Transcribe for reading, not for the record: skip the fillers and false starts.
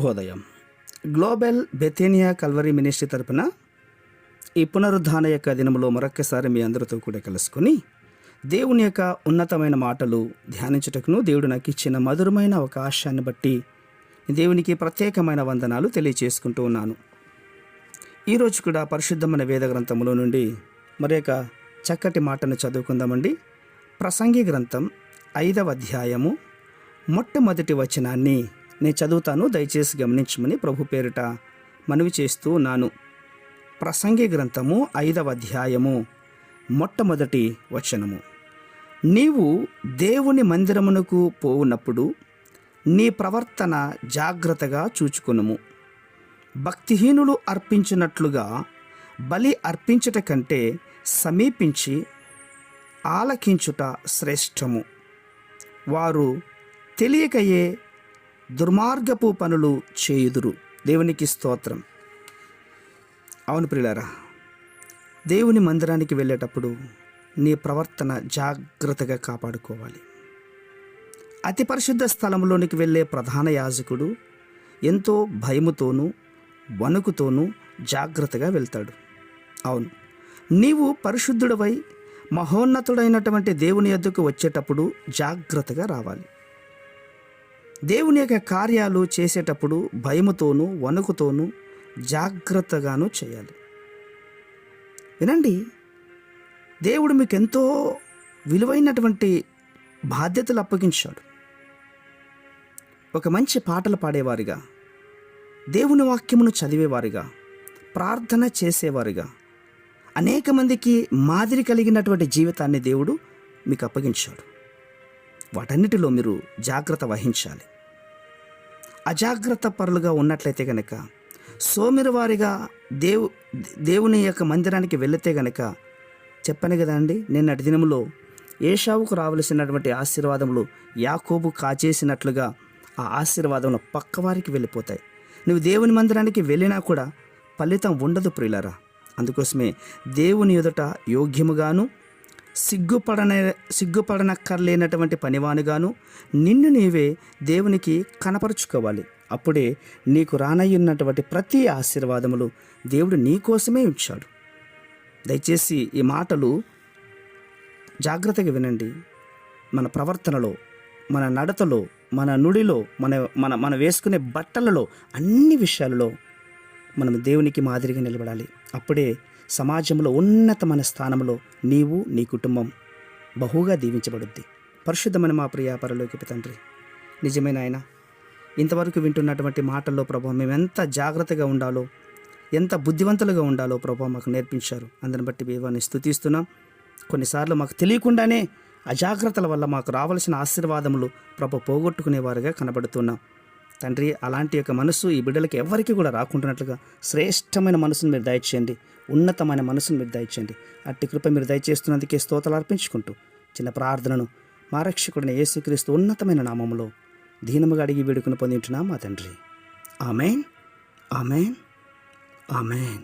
శుభోదయం. Global బెథేనియా Calvary ministry తరపున ఈ పునరుద్ధాన యొక్క దినములో మరొక్కసారి మీ అందరితో కూడా కలుసుకొని దేవుని యొక్క ఉన్నతమైన మాటలు ధ్యానించుటకును దేవుడు నాకు ఇచ్చిన మధురమైన అవకాశాన్ని బట్టి దేవునికి ప్రత్యేకమైన వందనాలు తెలియచేసుకుంటూ ఉన్నాను. ఈరోజు కూడా పరిశుద్ధమైన వేద గ్రంథములో నుండి మరొక చక్కటి మాటను చదువుకుందామండి. ప్రసంగి గ్రంథం 5వ అధ్యాయము మొట్టమొదటి వచనాన్ని నేను చదువుతాను, దయచేసి గమనించమని ప్రభు పేరిట మనవి చేస్తూ ఉన్నాను. ప్రసంగి గ్రంథము 5వ అధ్యాయము మొట్టమొదటి వచనము. నీవు దేవుని మందిరమునకు పోవునప్పుడు నీ ప్రవర్తన జాగ్రత్తగా చూచుకొనుము. భక్తిహీనులు అర్పించినట్లుగా బలి అర్పించుట కంటే సమీపించి ఆలకించుట శ్రేష్టము. వారు తెలియకయే దుర్మార్గపు పనులు చేయుదురు. దేవునికి స్తోత్రం. అవును ప్రియులారా, దేవుని మందిరానికి వెళ్ళేటప్పుడు నీ ప్రవర్తన జాగ్రత్తగా కాపాడుకోవాలి. అతి పరిశుద్ధ స్థలంలోనికి వెళ్ళే ప్రధాన యాజకుడు ఎంతో భయముతోనూ వణుకుతోనూ జాగ్రత్తగా వెళ్తాడు. అవును, నీవు పరిశుద్ధుడవై మహోన్నతుడైనటువంటి దేవుని యొద్దకు వచ్చేటప్పుడు జాగ్రత్తగా రావాలి. దేవుని యొక్క కార్యాలు చేసేటప్పుడు భయముతోనూ వణుకుతోనూ జాగ్రత్తగాను చేయాలి. వినండి, దేవుడు మీకు ఎంతో విలువైనటువంటి బాధ్యతలు అప్పగించాడు. ఒక మంచి పాటలు పాడేవారిగా, దేవుని వాక్యమును చదివేవారిగా, ప్రార్థన చేసేవారిగా, అనేక మందికి మాదిరి కలిగినటువంటి జీవితాన్ని దేవుడు మీకు అప్పగించాడు. వాటన్నిటిలో మీరు జాగ్రత్త వహించాలి. అజాగ్రత్త పరులుగా ఉన్నట్లయితే గనక, సోమరివారిగా దేవుని యొక్క మందిరానికి వెళితే గనక, చెప్పాను కదా అండి, నిన్నటి దినములో ఏశావుకు రావలసినటువంటి ఆశీర్వాదములు యాకోబు కాచేసినట్లుగా ఆ ఆశీర్వాదములు పక్కవారికి వెళ్ళిపోతాయి. నువ్వు దేవుని మందిరానికి వెళ్ళినా కూడా ఫలితం ఉండదు ప్రియులారా. అందుకోసమే దేవుని ఎదుట యోగ్యముగాను సిగ్గుపడనక్కర్లేనటువంటి పనివానుగాను నిన్ను నీవే దేవునికి కనపరుచుకోవాలి. అప్పుడే నీకు రానయ్యున్నటువంటి ప్రతి ఆశీర్వాదములు దేవుడు నీ కోసమే ఉంచాడు. దయచేసి ఈ మాటలు జాగ్రత్తగా వినండి. మన ప్రవర్తనలో, మన నడతలో, మన నుడిలో, మన వేసుకునే బట్టలలో, అన్ని విషయాలలో మనం దేవునికి మాదిరిగా నిలబడాలి. అప్పుడే సమాజంలో ఉన్నతమైన స్థానంలో నీవు, నీ కుటుంబం బహుగా దీవించబడుద్ది. పరిశుద్ధమైన మా ప్రియ పరలోకపు తండ్రి, నిజమైన ఆయన, ఇంతవరకు వింటున్నటువంటి మాటల్లో ప్రభావం మేము ఎంత జాగ్రత్తగా ఉండాలో, ఎంత బుద్ధివంతులుగా ఉండాలో ప్రభావం మాకు నేర్పించారు. అందుని బట్టి దేవాన్ని స్తుతిస్తున్నాం. కొన్నిసార్లు మాకు తెలియకుండానే అజాగ్రత్తల వల్ల మాకు రావాల్సిన ఆశీర్వాదములు పోగొట్టుకునేవారుగా కనబడుతున్నాం. తండ్రి, అలాంటి యొక్క మనసు ఈ బిడ్డలకి ఎవరికి కూడా రాకుంటున్నట్లుగా శ్రేష్టమైన మనసును మీరు దయచేయండి, ఉన్నతమైన మనసును మీరు దయచేయండి. అట్టి కృప మీరు దయచేస్తున్నందుకే స్తోత్రాలు అర్పించుకుంటూ చిన్న ప్రార్థనను మా రక్షకుడైన యేసుక్రీస్తు ఉన్నతమైన నామములో దీనముగా అడిగి వేడుకుని పొందింటున్నాం మా తండ్రి. Amen, amen, amen.